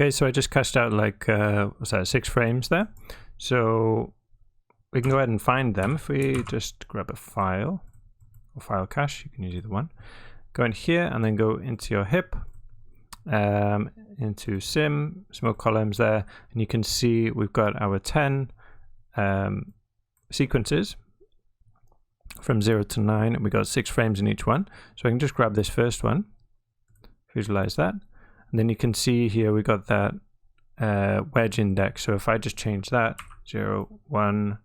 Okay, so I just cached out like, what's that, 6 frames there. So we can go ahead and find them. If we just grab a file, or file cache, you can use either one. Go in here and then go into your HIP, into sim, smoke columns there, and you can see we've got our 10 sequences from 0 to 9, and we got 6 frames in each one. So I can just grab this first one, visualize that, and then you can see here we got that wedge index. So if I just change that 0, 1,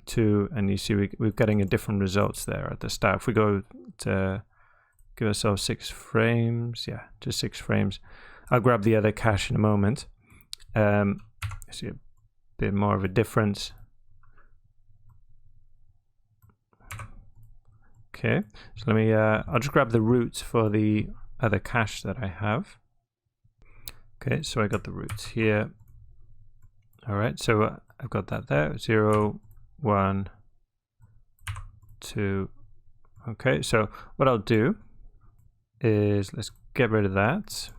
2, and you see we're getting a different results there at the start. If we go to give ourselves 6 frames, yeah, just 6 frames. I'll grab the other cache in a moment. See a bit more of a difference. Okay, so let me, I'll just grab the roots for the other cache that I have. Okay, so I got the roots here. All right, so I've got that there, 0, 1, 2. Okay, so what I'll do is let's get rid of that.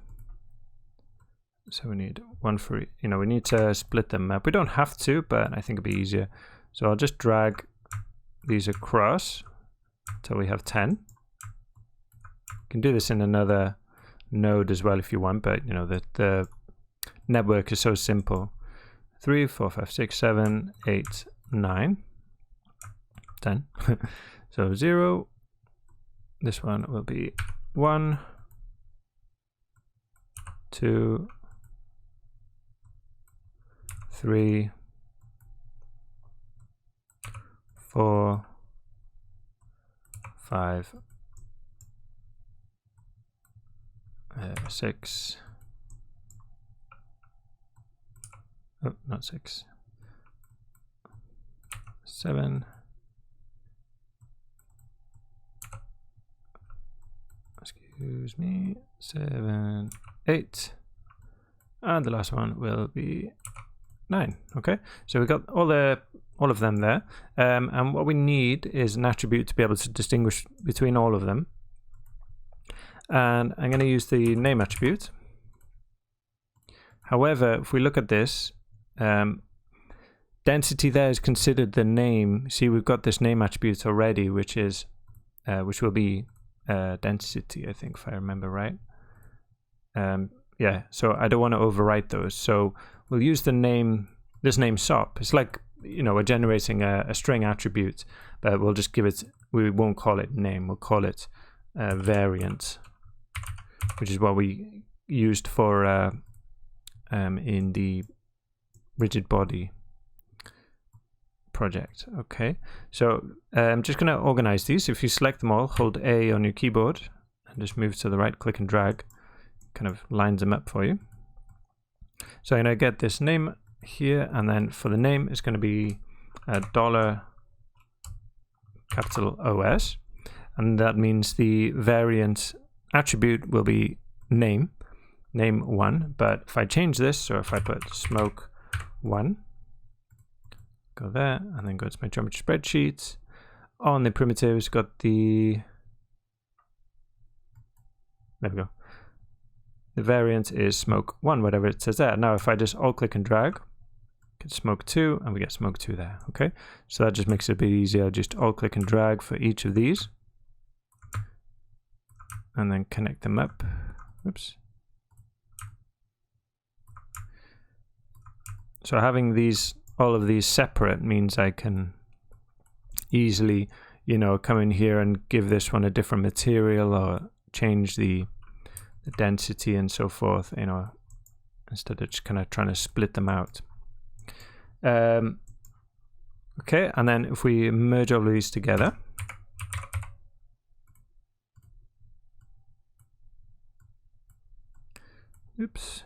So we need one for, we need to split them up. We don't have to, but I think it'd be easier. So I'll just drag these across until we have 10. You can do this in another node as well if you want, but the network is so simple. 3, 4, 5, 6, 7, 8, 9, 10. So 0, this one will be 1, 2, 3, 4, 5, 6. Oh, not 6. 7. Excuse me. 7, 8. And the last one will be 9. Okay, so we got all of them there, and what we need is an attribute to be able to distinguish between all of them. And I'm going to use the name attribute. However, if we look at this, density there is considered the name. See, we've got this name attribute already, which is which will be density, I think, if I remember right. Yeah, so I don't want to overwrite those. So we'll use the name, this name SOP. It's like, we're generating a string attribute, but we'll just give it, we won't call it name, we'll call it variant, which is what we used for in the rigid body project. Okay, so I'm just going to organize these. If you select them all, hold A on your keyboard and just move to the right, click and drag, kind of lines them up for you. So I'm going to get this name here, and then for the name it's going to be $OS, and that means the variant attribute will be name1. But if I change this, so if I put smoke 1, go there, and then go to my geometry spreadsheet. On the primitives, got the, there we go. The variant is smoke 1, whatever it says there. Now if I just alt click and drag, get smoke 2, and we get smoke 2 there. Okay, so that just makes it a bit easier. Just alt click and drag for each of these, and then connect them up. Oops. So having these, all of these separate, means I can easily, come in here and give this one a different material, or change the density and so forth, instead of just kind of trying to split them out. Okay, and then if we merge all of these together, oops,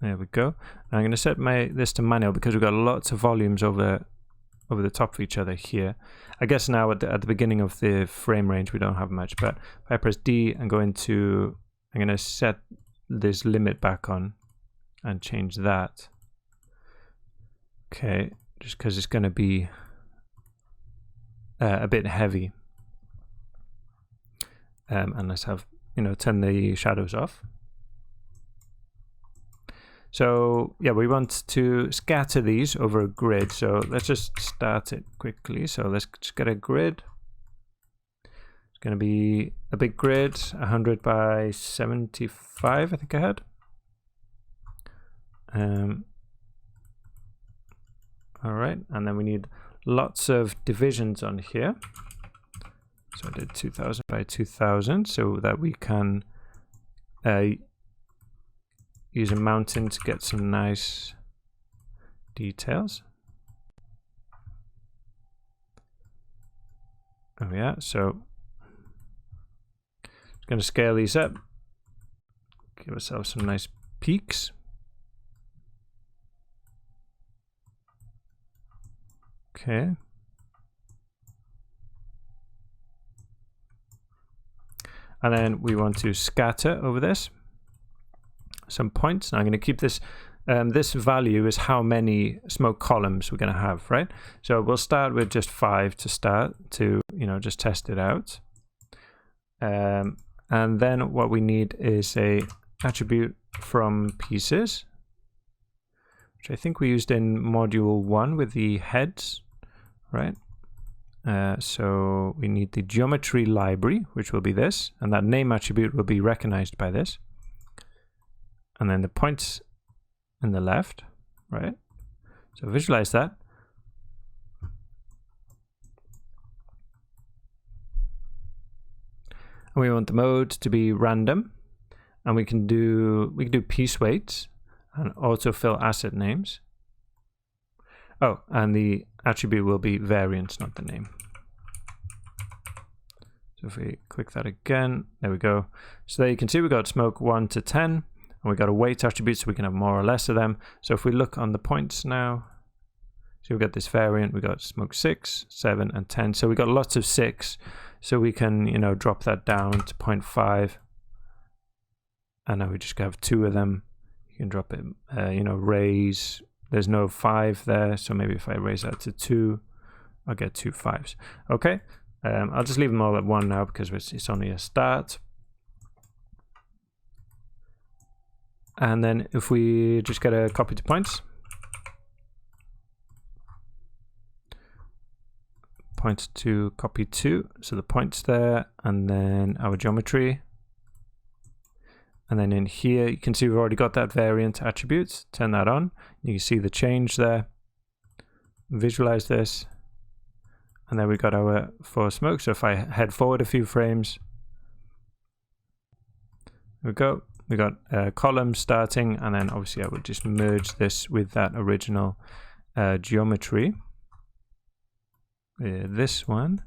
there we go. Now I'm going to set this to manual because we've got lots of volumes over the top of each other here. I guess now at the beginning of the frame range we don't have much, but if I press D and go into, I'm going to set this limit back on and change that. Okay, just because it's going to be a bit heavy. And let's have, turn the shadows off. So yeah, we want to scatter these over a grid. So let's just start it quickly. So let's just get a grid. It's going to be a big grid, 100 by 75, I think I had. All right, and then we need lots of divisions on here. So I did 2000 by 2000 so that we can use a mountain to get some nice details. Oh yeah, so going to scale these up, give ourselves some nice peaks. Okay. And then we want to scatter over this some points. Now I'm going to keep this, this value is how many smoke columns we're going to have, right? So we'll start with just 5 to start to, just test it out. And then what we need is a attribute from pieces, which I think we used in module 1 with the heads, right? So we need the geometry library, which will be this, and that name attribute will be recognized by this. And then the points in the left, right? So visualize that. And we want the mode to be random, and we can do piece weights and autofill asset names. Oh, and the attribute will be variance, not the name. So if we click that again, there we go. So there you can see we got smoke 1 to 10, and we got a weight attribute, so we can have more or less of them. So if we look on the points now, so we've got this variant, we got smoke 6, 7, and 10. So we got lots of 6. So we can, drop that down to 0.5. And now we just have 2 of them. You can drop it, raise. There's no 5 there. So maybe if I raise that to 2, I'll get 2 5s. Okay. I'll just leave them all at 1 now because it's only a start. And then if we just get a copy to points. Point to copy to, so the points there, and then our geometry. And then in here, you can see we've already got that variant attributes. Turn that on. You can see the change there. Visualize this. And then we got our 4 smoke. So if I head forward a few frames, there we go. We got columns starting, and then obviously I would just merge this with that original geometry. This one.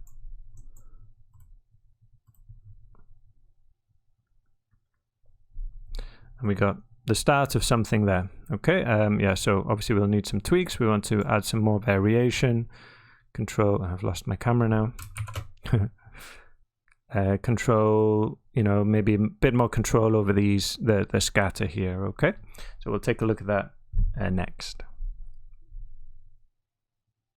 And we got the start of something there. Okay, yeah, so obviously we'll need some tweaks. We want to add some more variation. Control, I've lost my camera now. Control, maybe a bit more control over the scatter here, okay? So we'll take a look at that next.